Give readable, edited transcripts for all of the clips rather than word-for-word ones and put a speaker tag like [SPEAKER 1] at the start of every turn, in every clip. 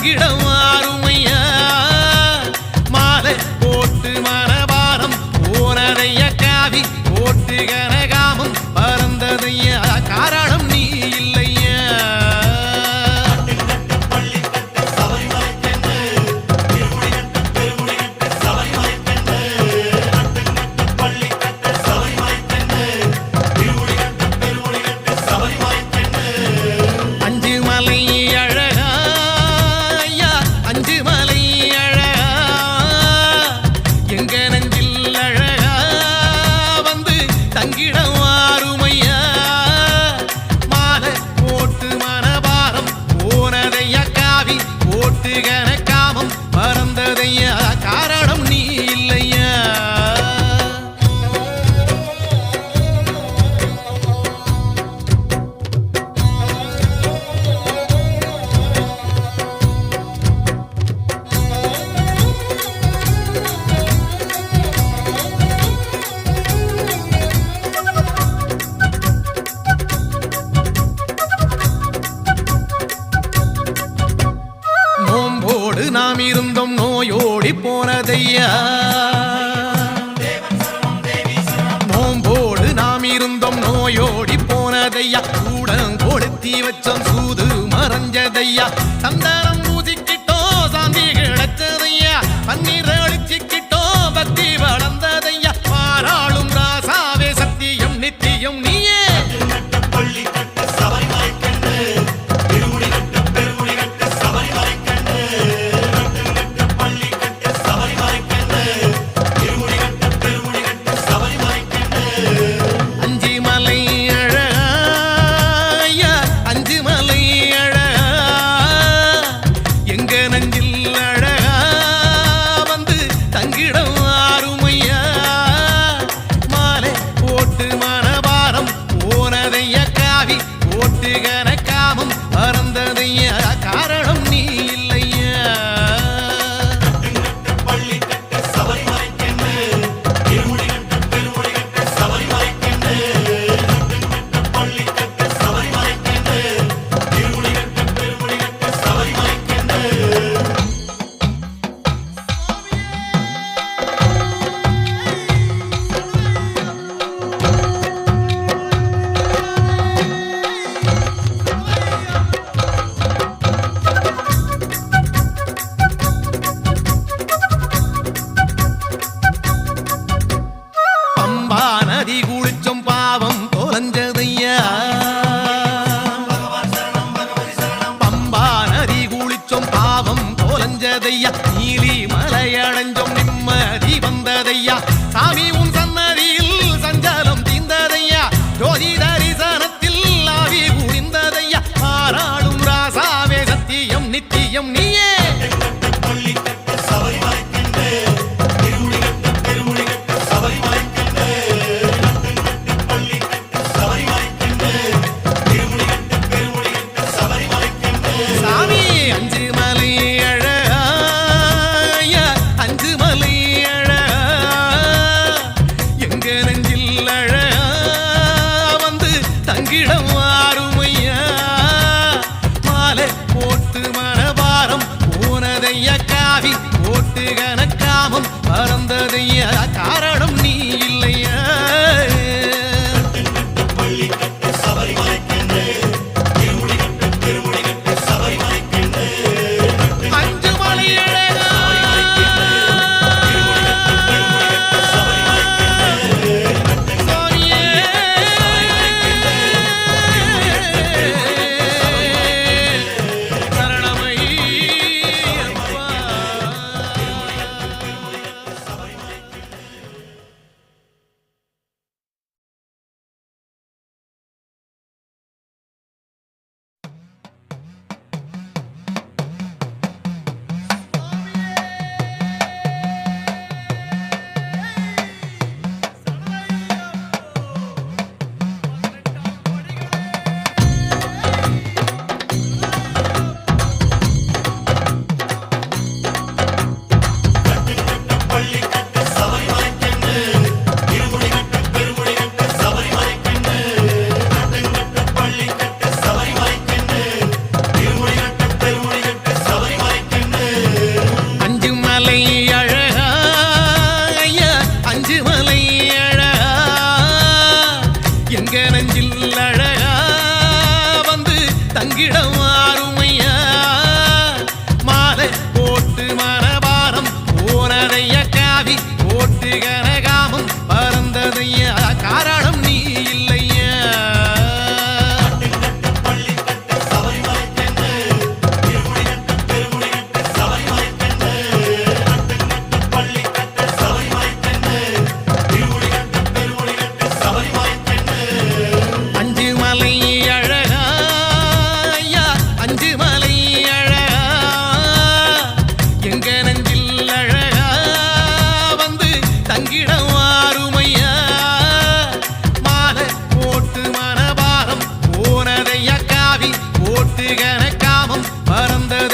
[SPEAKER 1] தங்கிடம் ஆறுமையா மாலை போட்டு மனபாரம் போனதைய காவி போட்டு கனகாமம் பறந்ததைய காரணம் நீ இல்லையா காரணம் நீ இல்லையா நோம்போடு நாம் இருந்தோம் நோயோடி போனதையா நோம்போடு நாம் இருந்தோம் நோயோடி போனதையா கூடங்கொடுத்தி வச்சோம் சூது மறைஞ்சதையா சந்தனம் பூசிக்கிட்டோம் சாந்தி கிடைச்சதையா பன்னீர் அடிச்சுக்கிட்டோம் பக்தி வளர்ந்ததையா பாராளும் ராசாவே சத்தியம் நித்தியம் நீயே கனகாமம் பறந்ததைய காரணம் நீ இல்லையா நதி குளிச்சோம் பாவம் தொலைஞ்சதையா பம்பா நதி குளிச்சோம் பாவம் தொலைஞ்சதையா நீலி மலை அடைஞ்சோம் நிம்மதி வந்ததையா சாமி உன் சன்னதியில் சஞ்சலம் தீர்ந்ததையா ஜோதி தரிசனத்தில் ஆவி புரிந்ததையா பாராளும் ராசாவே சத்தியம் நித்தியம் நீயே தங்கிடம் ஆறுமையா மாலை போட்டு மனபாரம் போனதைய காவி போட்டு கனகாமம் பறந்ததைய காரணம் நீ இல்லையா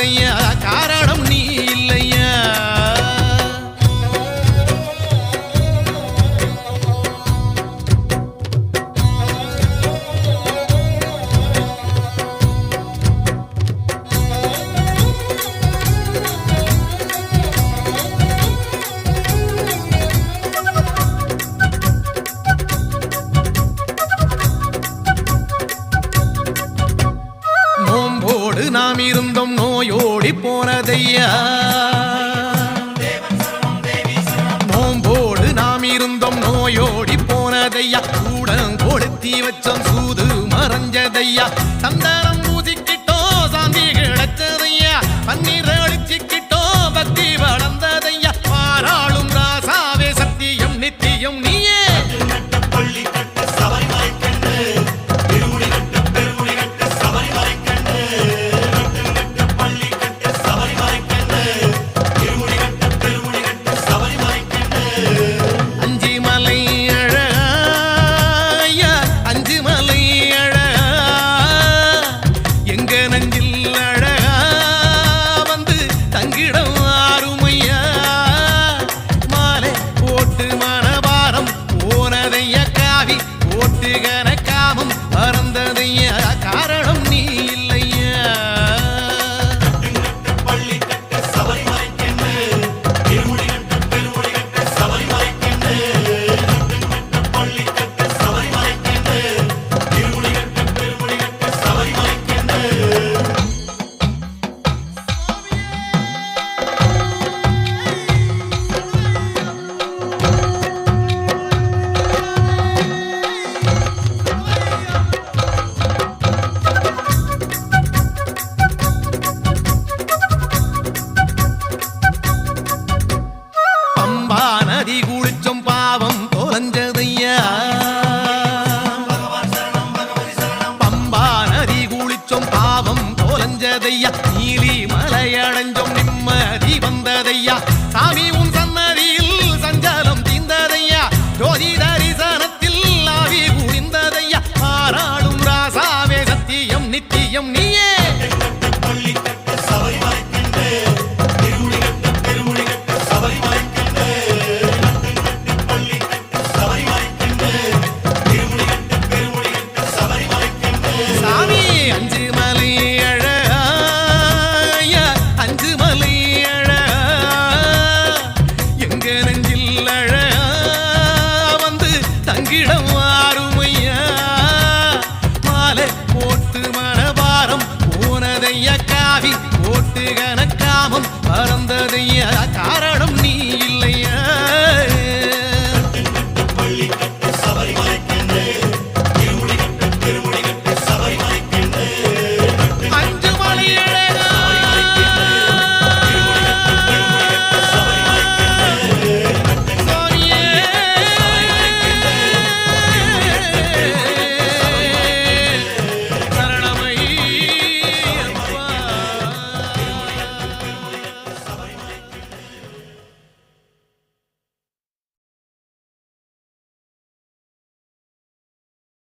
[SPEAKER 1] போனதையா காரணம் நீ இல்லையா நாம் இருந்தோம் நோயோடி போனதையா நோம்போடு நாம் இருந்தோம் நோயோடி போனதையா கூடம் கொடுத்தி வச்சோம் சூது மறைஞ்சதையா சந்தனம் பூசிக்கிட்டோம் சாந்தி கிடைச்சதையா பன்னீர் அடிச்சுக்கிட்டோம் பக்தி வளர்ந்ததையா பாராளும் ராசாவே சத்தியம் நித்தியம் நீயே நீலி மலையடைஞ்சோம் நிம்மதி வந்ததையா சாமி உன் சன்னதியில் சஞ்சலம் தீர்ந்ததையா ஜோதி தரிசனத்தில் ஆவி குடிந்ததையா பாராளும் ராசாவே சத்தியம் நித்தியம் நீயே காவி போட்டு கணக்காமம் பறந்ததையா